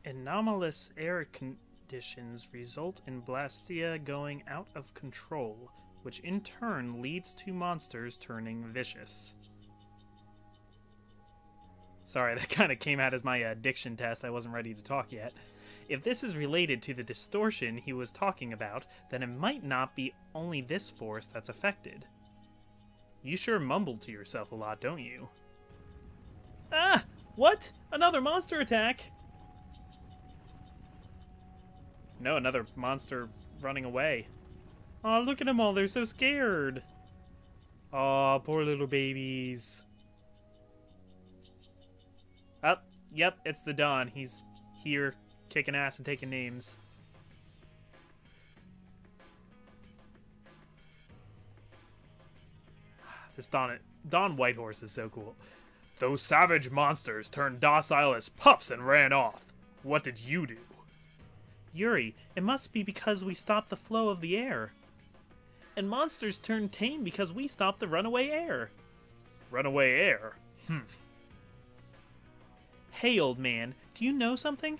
Anomalous air conditions result in Blastia going out of control, which in turn leads to monsters turning vicious. Sorry, that kind of came out as my diction test. I wasn't ready to talk yet. If this is related to the distortion he was talking about, then it might not be only this force that's affected. You sure mumble to yourself a lot, don't you? Ah! What? Another monster attack? No, another monster running away. Aw, look at them all. They're so scared. Aw, poor little babies. Oh, yep, it's the Don. He's here kicking ass and taking names. This Don Whitehorse is so cool. Those savage monsters turned docile as pups and ran off. What did you do? Yuri, it must be because we stopped the flow of the air. And monsters turn tame because we stopped the runaway air. Runaway air? Hey, old man, do you know something?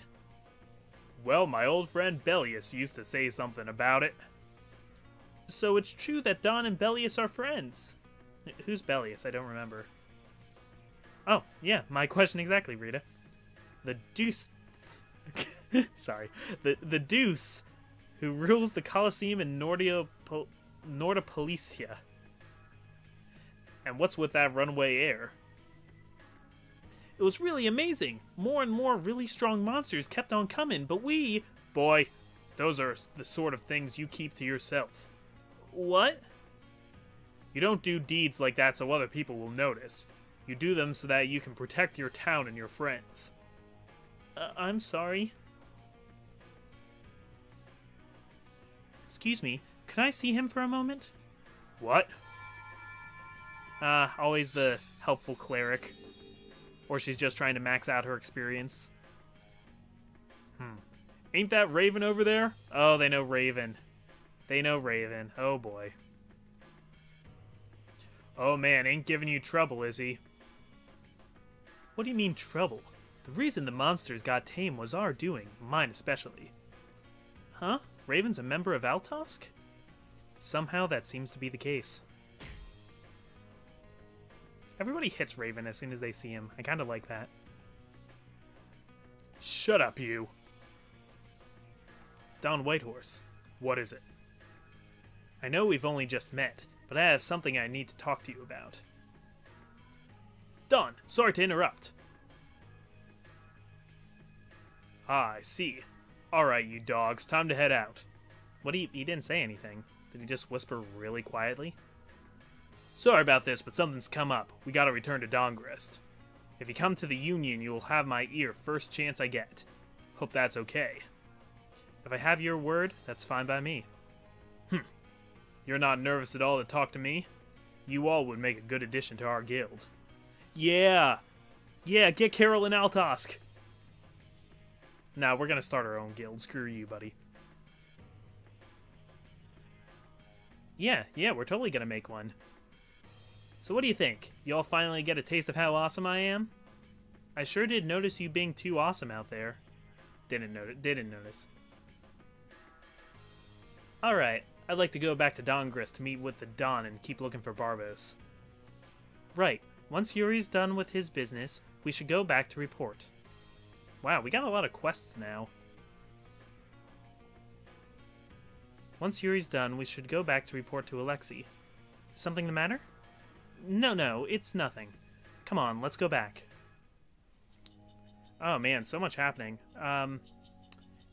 Well, my old friend Bellius used to say something about it. So it's true that Don and Bellius are friends. Who's Bellius? I don't remember. Oh, yeah, my question exactly, Rita. The Deuce... Sorry. The Deuce, who rules the Colosseum in Nordopolicia. And what's with that runaway air? It was really amazing. More and more really strong monsters kept on coming, but we... Boy, those are the sort of things you keep to yourself. What? You don't do deeds like that so other people will notice. You do them so that you can protect your town and your friends. I'm sorry. Excuse me, can I see him for a moment? What? Always the helpful cleric. Or she's just trying to max out her experience. Ain't that Raven over there? Oh, they know Raven. They know Raven. Oh, boy. Oh, man, ain't giving you trouble, is he? What do you mean, trouble? The reason the monsters got tame was our doing, mine especially. Huh? Raven's a member of Altosk? Somehow that seems to be the case. Everybody hits Raven as soon as they see him. I kind of like that. Shut up, you. Don Whitehorse. What is it? I know we've only just met, but I have something I need to talk to you about. Don, sorry to interrupt. Ah, I see. Alright, you dogs, time to head out. He didn't say anything. Did he just whisper really quietly? Sorry about this, but something's come up. We gotta return to Dongrest. If you come to the Union, you will have my ear first chance I get. Hope that's okay. If I have your word, that's fine by me. You're not nervous at all to talk to me? You all would make a good addition to our guild. Yeah! Yeah, get Carol and Altosk! Nah, we're gonna start our own guild. Screw you, buddy. Yeah, we're totally gonna make one. So what do you think? You all finally get a taste of how awesome I am? I sure did notice you being too awesome out there. Didn't notice. Alright, I'd like to go back to Dongrist to meet with the Don and keep looking for Barbos. Right, once Yuri's done with his business, we should go back to report. Wow, we got a lot of quests now. Once Yuri's done, we should go back to report to Alexei. Is something the matter? No, it's nothing. Come on, let's go back. Oh man, so much happening.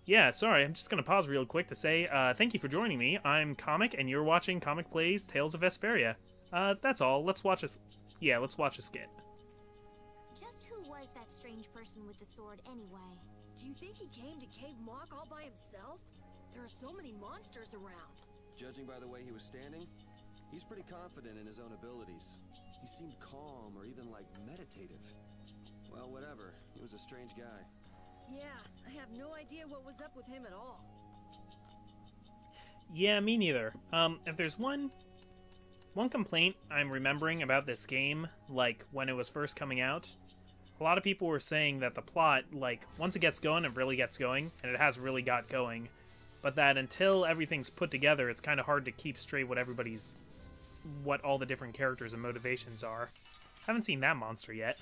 Yeah, sorry, I'm just gonna pause real quick to say, thank you for joining me. I'm Comic, and you're watching Comic Plays Tales of Vesperia. That's all. Let's watch a skit. Just who was that strange person with the sword anyway? Do you think he came to Cave Mock all by himself? There are so many monsters around. Judging by the way he was standing, he's pretty confident in his own abilities. He seemed calm or even, like, meditative. Well, whatever. He was a strange guy. Yeah, I have no idea what was up with him at all. Yeah, me neither. If there's one complaint I'm remembering about this game, like, when it was first coming out, a lot of people were saying that the plot, like, once it gets going, it really gets going, and it has really got going, but that until everything's put together, it's kind of hard to keep straight what all the different characters and motivations are. Haven't seen that monster yet.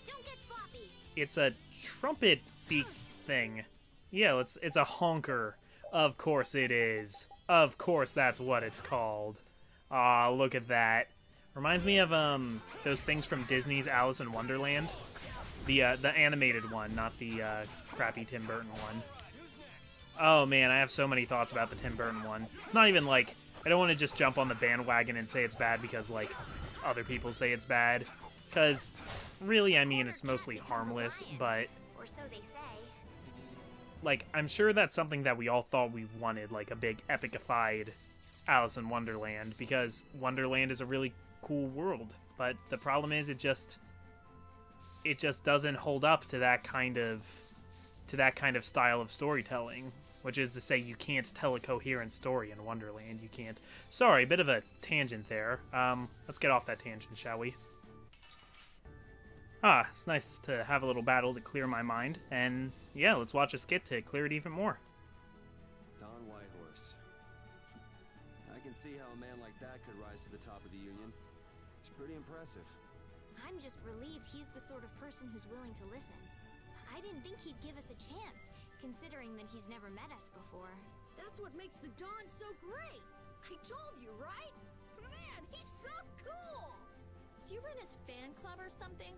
Don't get sloppy. It's a trumpet beak thing. Yeah, it's a honker. Of course it is. Of course that's what it's called. Aw, look at that. Reminds me of those things from Disney's Alice in Wonderland. The animated one, not the crappy Tim Burton one. Oh man, I have so many thoughts about the Tim Burton one. It's not even like, I don't want to just jump on the bandwagon and say it's bad because like other people say it's bad. Because really, I mean, it's mostly harmless, but Or so they say. like, I'm sure that's something that we all thought we wanted, like a big epicified Alice in Wonderland, because Wonderland is a really cool world, but the problem is it just doesn't hold up to that kind of style of storytelling, which is to say you can't tell a coherent story in Wonderland. You can't. Sorry, a bit of a tangent there. Let's get off that tangent, shall we? It's nice to have a little battle to clear my mind, and yeah, let's watch a skit to clear it even more. Don Whitehorse. I can see how a man like that could rise to the top of the Union. It's pretty impressive. I'm just relieved he's the sort of person who's willing to listen. I didn't think he'd give us a chance, considering that he's never met us before. That's what makes the Don so great. I told you, right? Man, he's so cool. Do you run his fan club or something?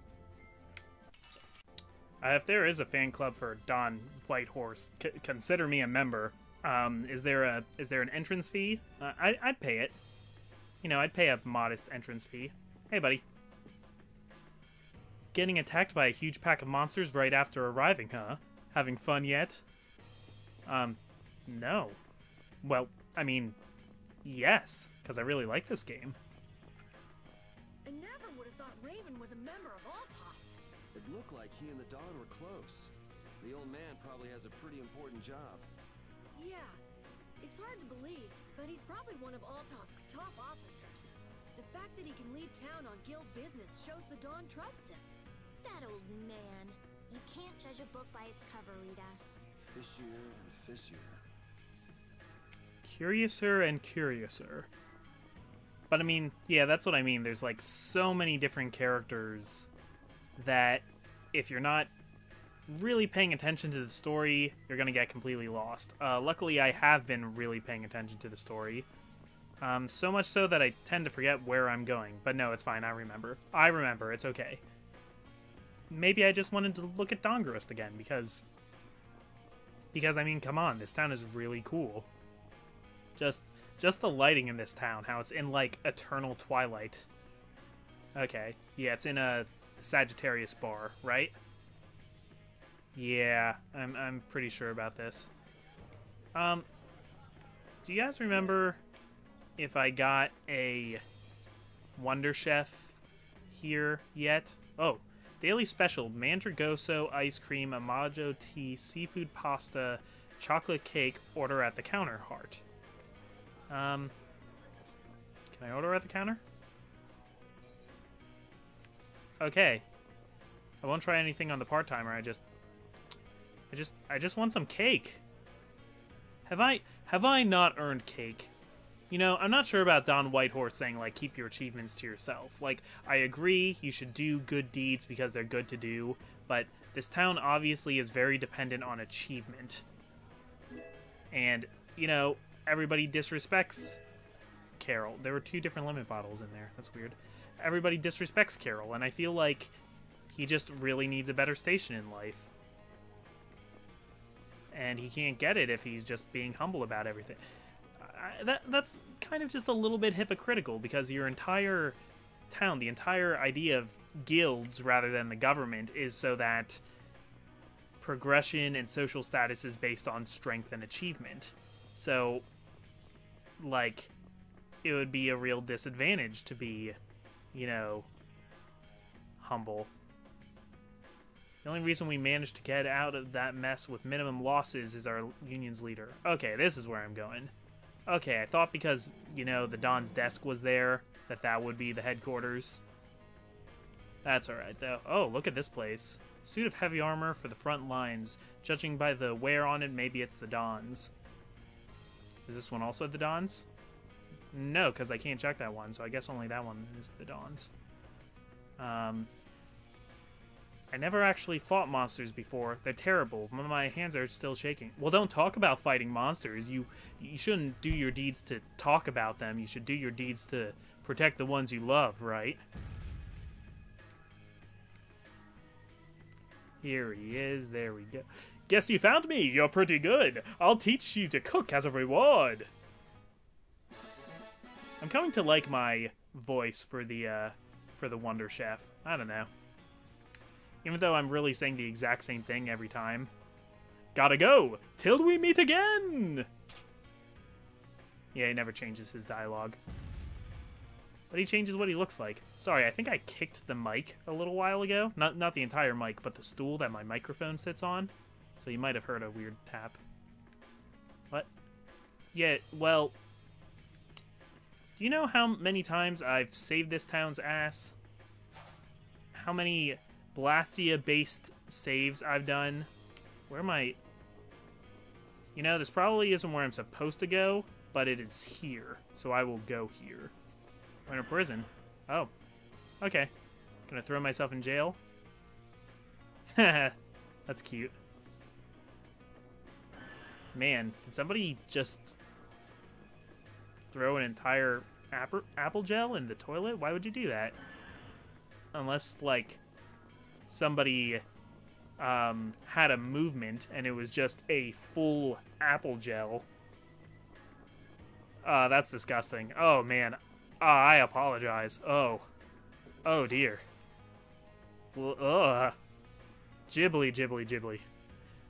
If there is a fan club for Don Whitehorse, consider me a member. Is there an entrance fee? I'd pay it. You know, I'd pay a modest entrance fee. Hey, buddy. Getting attacked by a huge pack of monsters right after arriving, huh? Having fun yet? No. Well, I mean, yes, because I really like this game. I never would have thought Raven was a member of Altosk. It looked like he and the Don were close. The old man probably has a pretty important job. Yeah, it's hard to believe, but he's probably one of Altosk's top officers. The fact that he can leave town on guild business shows the Don trusts him. That old man. You can't judge a book by its cover, Rita. Fishier and fishier. Curiouser and curiouser. But I mean, yeah, that's what I mean. There's like so many different characters that if you're not really paying attention to the story, you're going to get completely lost. Luckily, I have been really paying attention to the story. So much so that I tend to forget where I'm going. But no, it's fine. I remember. It's okay. Maybe I just wanted to look at Dongrust again, because I mean, come on, this town is really cool. Just the lighting in this town, how it's in, like, eternal twilight. Okay, yeah, it's in a Sagittarius bar, right? Yeah, I'm pretty sure about this. Do you guys remember if I got a Wonder Chef here yet? Oh, daily special, Mandragoso ice cream, Amajo tea, seafood pasta, chocolate cake, order at the counter, heart. Can I order at the counter? Okay. I won't try anything on the part-timer. I just want some cake. Have I not earned cake? You know, I'm not sure about Don Whitehorse saying, like, keep your achievements to yourself. Like, I agree, you should do good deeds because they're good to do, but this town obviously is very dependent on achievement. And, you know, everybody disrespects Carol. There were 2 different limit bottles in there. That's weird. Everybody disrespects Carol, and I feel like he just really needs a better station in life. And he can't get it if he's just being humble about everything. That's kind of just a little bit hypocritical, because your entire town, the entire idea of guilds rather than the government, is so that progression and social status is based on strength and achievement. So, like, it would be a real disadvantage to be, you know, humble. The only reason we managed to get out of that mess with minimum losses is our union's leader. Okay, this is where I'm going. Okay, I thought because, you know, the Don's desk was there, that would be the headquarters. That's alright, though. Oh, look at this place. Suit of heavy armor for the front lines. Judging by the wear on it, maybe it's the Dons. Is this one also the Dons? No, because I can't check that one, so I guess only that one is the Dons. I never actually fought monsters before. They're terrible. My hands are still shaking. Well, don't talk about fighting monsters. You shouldn't do your deeds to talk about them. You should do your deeds to protect the ones you love, right? Here he is. There we go. Guess you found me. You're pretty good. I'll teach you to cook as a reward. I'm coming to like my voice for the Wonder Chef. I don't know. Even though I'm really saying the exact same thing every time. Gotta go! Till we meet again! Yeah, he never changes his dialogue. But he changes what he looks like. Sorry, I think I kicked the mic a little while ago. Not the entire mic, but the stool that my microphone sits on. So you might have heard a weird tap. What? Yeah, well... Do you know how many times I've saved this town's ass? How many Blastia-based saves I've done? Where am I? You know, this probably isn't where I'm supposed to go, but it is here. So I will go here. We're in a prison. Oh. Okay. Gonna throw myself in jail? That's cute. Man, did somebody just throw an entire apple gel in the toilet? Why would you do that? Unless, like, somebody had a movement and it was just a full apple gel. That's disgusting. Oh, man. I apologize. Oh. Oh, dear. Ugh. Ghibli, ghibli, ghibli.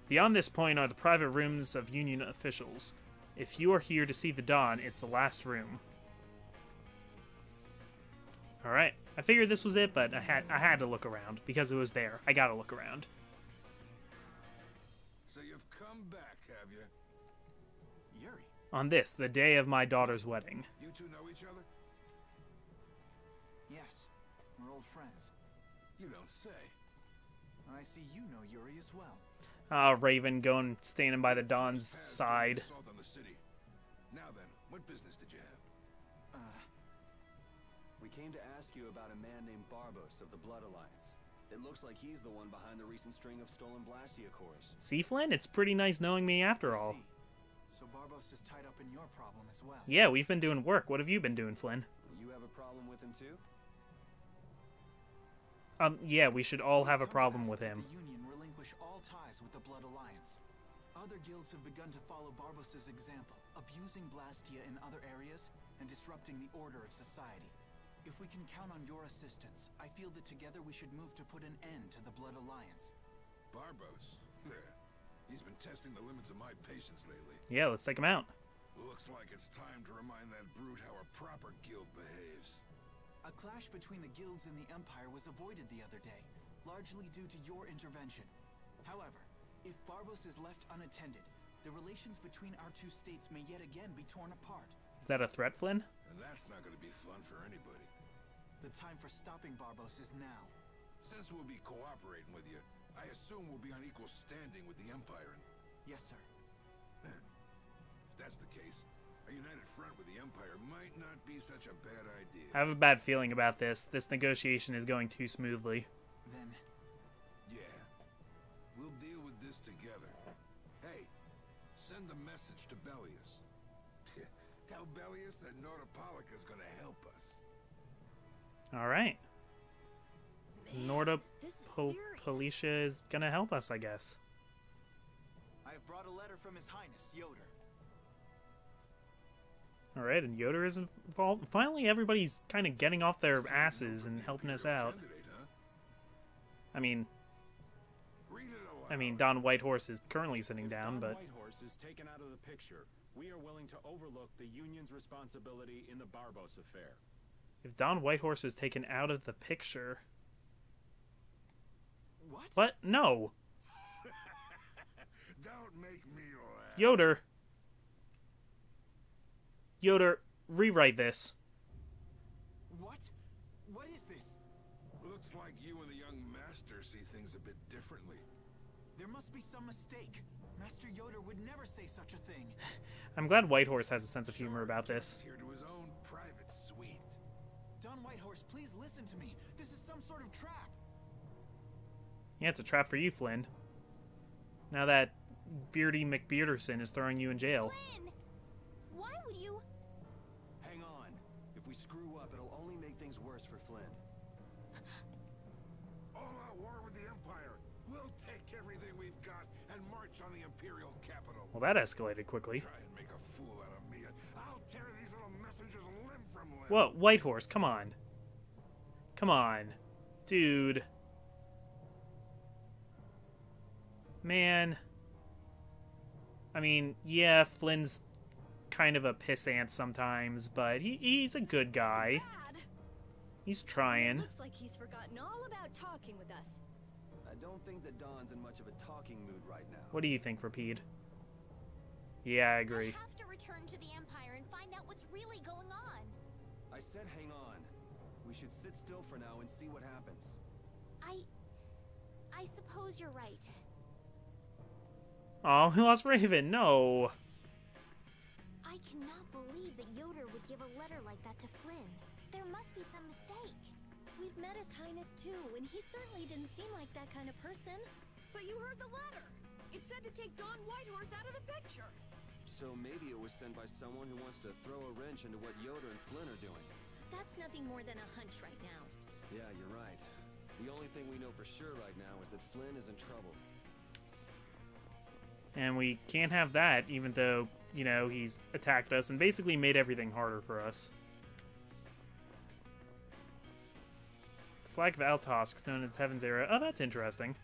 Beyond this point are the private rooms of Union officials. If you are here to see the dawn, it's the last room. Alright. I figured this was it, but I had to look around because it was there. I gotta look around. So you've come back, have you? Yuri. On this, the day of my daughter's wedding. You two know each other? Yes, we're old friends. You don't say. I see you know Yuri as well. Raven going standing by the Don's side. Assault on the city. Now then, what business did you have? We came to ask you about a man named Barbos of the Blood Alliance. It looks like he's the one behind the recent string of stolen Blastia cores. See, Flynn? It's pretty nice knowing me after all. So Barbos is tied up in your problem as well. Yeah, we've been doing work. What have you been doing, Flynn? You have a problem with him too? Yeah, we should all have a problem with him. The Union relinquish all ties with the Blood Alliance. Other guilds have begun to follow Barbos' example, abusing Blastia in other areas and disrupting the order of society. If we can count on your assistance, I feel that together we should move to put an end to the Blood Alliance. Barbos? He's been testing the limits of my patience lately. Yeah, let's take him out. Looks like it's time to remind that brute how a proper guild behaves. A clash between the guilds and the Empire was avoided the other day, largely due to your intervention. However, if Barbos is left unattended, the relations between our two states may yet again be torn apart. Is that a threat, Flynn? And that's not going to be fun for anybody. The time for stopping Barbos is now. Since we'll be cooperating with you, I assume we'll be on equal standing with the Empire. Yes, sir. If that's the case, a united front with the Empire might not be such a bad idea. I have a bad feeling about this. This negotiation is going too smoothly. Then... Yeah. We'll deal with this together. Hey, send a message to Bellius. Tell Bellius that Nordopolica's gonna help us. Alright. This is serious. Nordopolicia is gonna help us, I guess. I have brought a letter from His Highness, Yoder. Alright, and Yoder is involved. Finally, everybody's kind of getting off their asses and helping us out. I mean, Don Whitehorse is currently sitting down, but... Don Whitehorse is taken out of the picture, we are willing to overlook the Union's responsibility in the Barbos affair. If Don Whitehorse is taken out of the picture... What? What? No! Don't make me laugh. Yoder! Yoder, rewrite this. What? What is this? Looks like you and the young master see things a bit differently. There must be some mistake. Master Yoder would never say such a thing. I'm glad Whitehorse has a sense of humor about this. Here to his own private suite. Don Whitehorse, please listen to me. This is some sort of trap. Yeah, it's a trap for you, Flynn. Now that Beardy McBearderson is throwing you in jail. Flynn! Why would you... Hang on. If we screw up, it'll only make things worse for Flynn. All-out war with the Empire. We'll take everything we've got and march on the Imperial capital. Well, that escalated quickly. Try and make a fool out of me, and I'll tear these little messengers limb from limb. Whoa, Whitehorse, come on. Come on. Dude. Man. I mean, yeah, Flynn's kind of a pissant sometimes, but he's a good guy. He's trying. It looks like he's forgotten all about talking with us. I don't think that Don's in much of a talking mood right now. What do you think, Rapide? Yeah, I agree. I have to return to the Empire and find out what's really going on. I said hang on. We should sit still for now and see what happens. I suppose you're right. Oh, we lost Raven. No. I cannot believe that Yoder would give a letter like that to Flynn. There must be some mistake. We've met His Highness too, and he certainly didn't seem like that kind of person. But you heard the letter. It said to take Don Whitehorse out of the picture. So maybe it was sent by someone who wants to throw a wrench into what Yoder and Flynn are doing. But that's nothing more than a hunch right now. Yeah, you're right. The only thing we know for sure right now is that Flynn is in trouble. And we can't have that, even though, you know, he's attacked us and basically made everything harder for us. Flag of Altosk, known as Heaven's Arrow. Oh, that's interesting.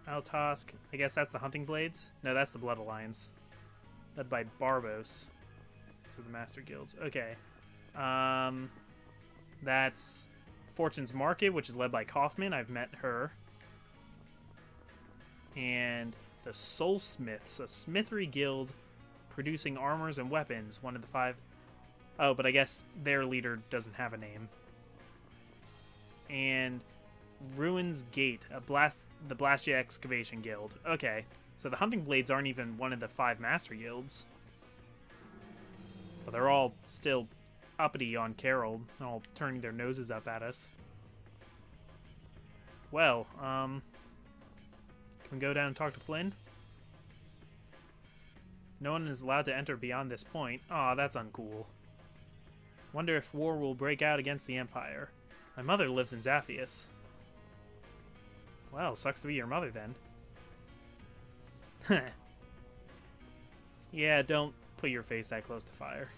Altosk, I guess that's the Hunting Blades? No, that's the Blood Alliance. Led by Barbos. So the Master Guilds. Okay. That's Fortune's Market, which is led by Kaufman. I've met her. And the Soulsmiths, a smithery guild producing armors and weapons. One of the 5... Oh, but I guess their leader doesn't have a name. And Ruin's Gate, the Blastia Excavation Guild. Okay, so the Hunting Blades aren't even one of the 5 Master Guilds. But they're all still uppity on Carol, all turning their noses up at us. Well, can we go down and talk to Flynn? No one is allowed to enter beyond this point. Aw, that's uncool. Wonder if war will break out against the Empire. My mother lives in Zaphius. Well, sucks to be your mother then. Yeah, don't put your face that close to fire.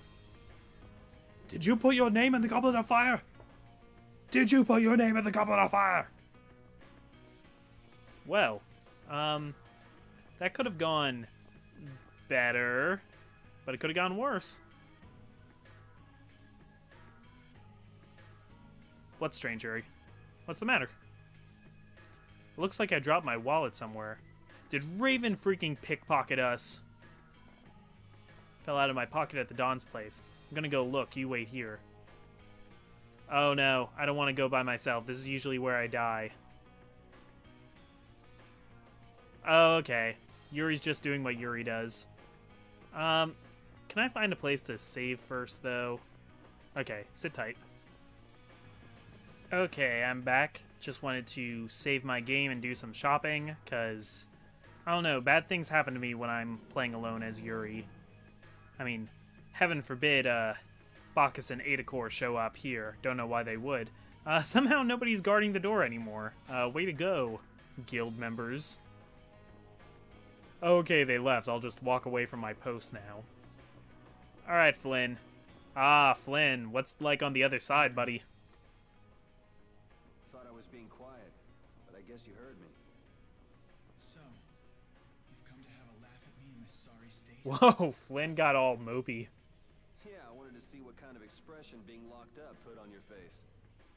Did you put your name in the Goblet of Fire? Did you put your name in the Goblet of Fire? Well, that could have gone better, but it could have gone worse. What, Stranger? What's the matter? Looks like I dropped my wallet somewhere. Did Raven freaking pickpocket us? Fell out of my pocket at the Don's place. I'm gonna go look. You wait here. Oh no, I don't want to go by myself. This is usually where I die. Oh, okay. Yuri's just doing what Yuri does. Can I find a place to save first, though? Okay, sit tight. Okay, I'm back. Just wanted to save my game and do some shopping, because, I don't know, bad things happen to me when I'm playing alone as Yuri. I mean, heaven forbid, Bacchus and Adacor show up here. Don't know why they would. Somehow nobody's guarding the door anymore. Way to go, guild members. Okay, they left. I'll just walk away from my post now. Alright, Flynn. Ah, Flynn. What's like on the other side, buddy? Thought I was being quiet, but I guess you heard me. So, you've come to have a laugh at me in this sorry state? Whoa, Flynn got all mopey. Yeah, I wanted to see what kind of expression being locked up put on your face.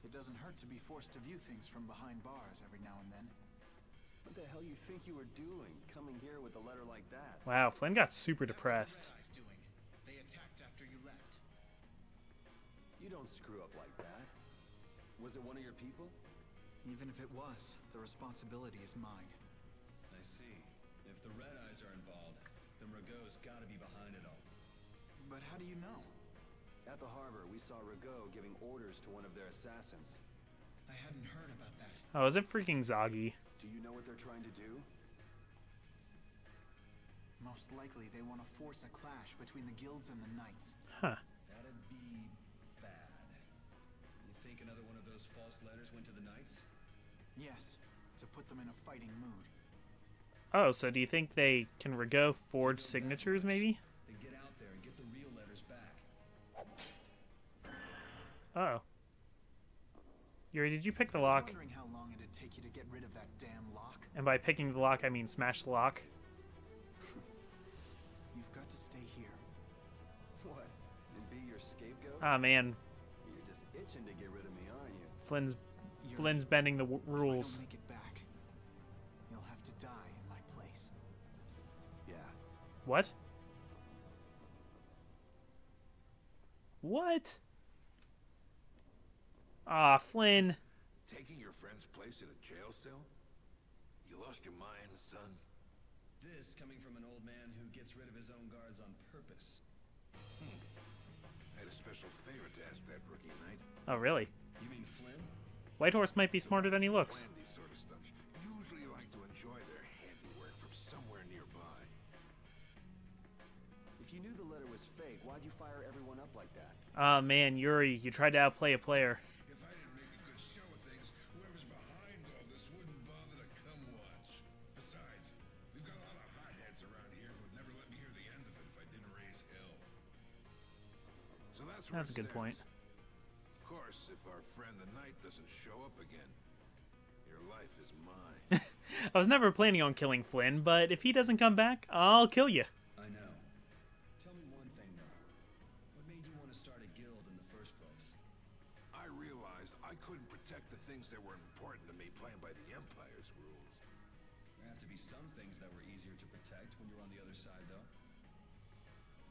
It doesn't hurt to be forced to view things from behind bars every now and then. What the hell you think you were doing, coming here with a letter like that? Wow, Flynn got super depressed. They attacked after you left. You don't screw up like that. Was it one of your people? Even if it was, the responsibility is mine. I see. If the Red Eyes are involved, then Rago's gotta be behind it all. But how do you know? At the harbor, we saw Rago giving orders to one of their assassins. I hadn't heard about that. Oh, is it freaking Zoggy? Do you know what they're trying to do? Most likely they want to force a clash between the guilds and the knights. Huh. That'd be bad. You think another one of those false letters went to the Knights? Yes, to put them in a fighting mood. Oh, so do you think they can Rago forge signatures, maybe? Then get out there and get the real letters back. Oh. Yuri, did you pick the I was lock? wondering how long it'd take you to get rid of that damn lock. And by picking the lock, I mean smash the lock. You've got to stay here. What? And be your scapegoat? Ah, man. You're just itching to get rid of me, aren't you? Flynn's bending the If I rules. don't make it back, you'll have to die in my place. Yeah. What? What? Ah, Flynn. Taking your friend's place in a jail cell? You lost your mind, son? This coming from an old man who gets rid of his own guards on purpose. I had a special favor to ask that rookie knight. Oh, really? You mean Flynn? Whitehorse might be smarter than he looks. Plan these sort of stunts usually like to enjoy their handiwork from somewhere nearby. If you knew the letter was fake, why'd you fire everyone up like that? Ah, man, Yuri, you tried to outplay a player. If I didn't make a good show of things, whoever's behind all this wouldn't bother to come watch. Besides, we've got a lot of hotheads around here who'd never let me hear the end of it if I didn't raise hell. So That's a good point. Of course, if our friend the knight doesn't show up again, your life is mine. I was never planning on killing Flynn, but if he doesn't come back, I'll kill you. I know. Tell me one thing, though. What made you want to start a guild in the first place? I realized I couldn't protect the things that were important to me playing by the Empire's rules. There have to be some things that were easier to protect when you're on the other side, though.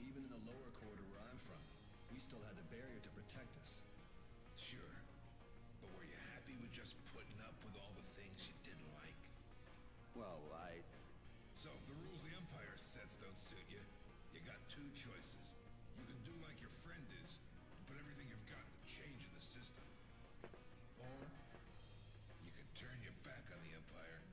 Even in the lower quarter where I'm from, we still had the barrier to protect us. Sure, but were you happy with just putting up with all the things you didn't like? Well, So if the rules the Empire sets don't suit you, you got two choices. You can do like your friend is, and put everything you've got to change in the system. Or, you can turn your back on the Empire,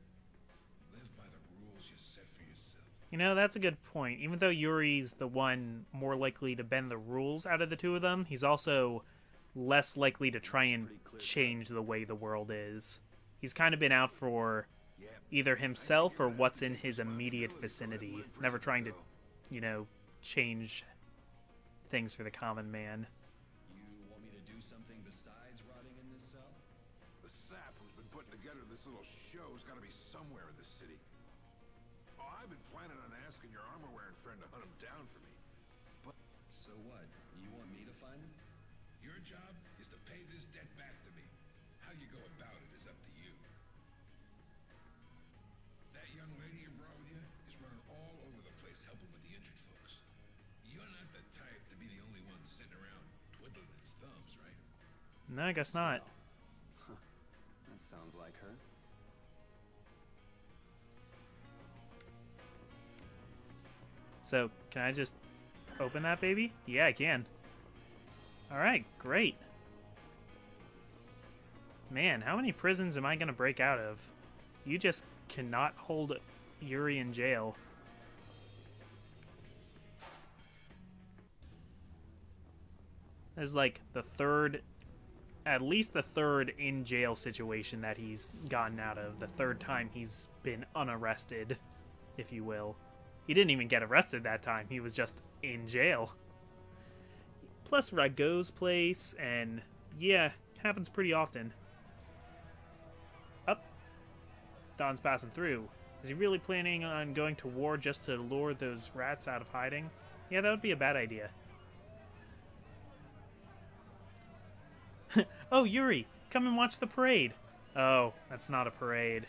live by the rules you set for yourself. You know, that's a good point. Even though Yuri's the one more likely to bend the rules out of the two of them, he's also less likely to try and change the way the world is. He's kind of been out for either himself or what's in his immediate vicinity, never trying to, you know, change things for the common man. You want me to do something besides rotting in this cell? The sap who's been putting together this little show's got to be somewhere in the city. Oh, I've been planning on asking your armor-wearing friend to hunt him down for me. So what? You want me to find him? Your job is to pay this debt back to me. How you go about it is up to you. That young lady you brought with you is running all over the place helping with the injured folks. You're not the type to be the only one sitting around twiddling his thumbs, right? No, I guess not. Huh. That sounds like her. So, can I just open that baby? Yeah, I can. Alright, great. Man, how many prisons am I going to break out of? You just cannot hold Yuri in jail. This is like the third, at least the third in jail situation that he's gotten out of. The third time he's been unarrested, if you will. He didn't even get arrested that time. He was just in jail. Plus Rago's place, and yeah, happens pretty often. Up. Don's passing through. Is he really planning on going to war just to lure those rats out of hiding? Yeah, that would be a bad idea. Oh, Yuri, come and watch the parade. Oh, that's not a parade.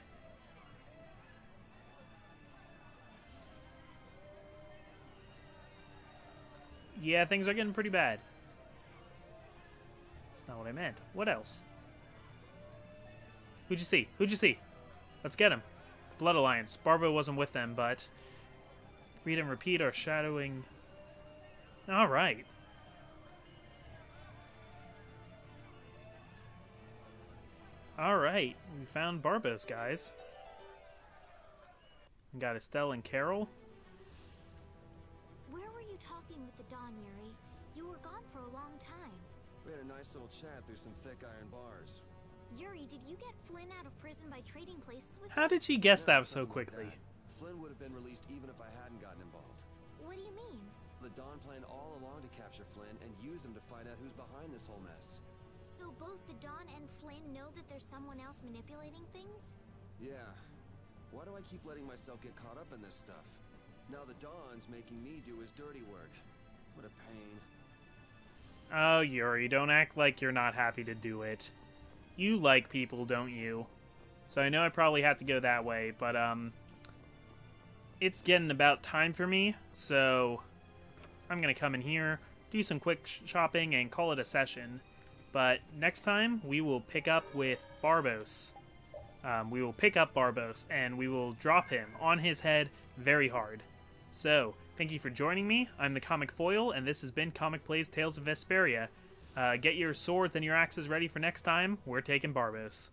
Yeah, things are getting pretty bad. not what I meant. What else? Who'd you see? Who'd you see? Let's get him. The Blood Alliance. Barbo wasn't with them, but... Read and repeat are shadowing... Alright. Alright. We found Barbos, guys. We got Estelle and Carol. Where were you talking with the Don, Yuri? You were gone for a long time. We had a nice little chat through some thick iron bars. Yuri, did you get Flynn out of prison by trading places with How him? did she guess that so Something like quickly? that. Flynn would have been released even if I hadn't gotten involved. What do you mean? The Don planned all along to capture Flynn and use him to find out who's behind this whole mess. So both the Don and Flynn know that there's someone else manipulating things? Yeah. Why do I keep letting myself get caught up in this stuff? Now the Don's making me do his dirty work. What a pain. Oh, Yuri, don't act like you're not happy to do it. You like people, don't you? So I know I probably have to go that way, but, it's getting about time for me, so I'm gonna come in here, do some quick shopping, and call it a session. But next time, we will pick up with Barbos. We will pick up Barbos, and we will drop him on his head very hard. So, thank you for joining me. I'm the Comic Foil, and this has been Comic Plays Tales of Vesperia. Get your swords and your axes ready for next time. We're taking Barbos.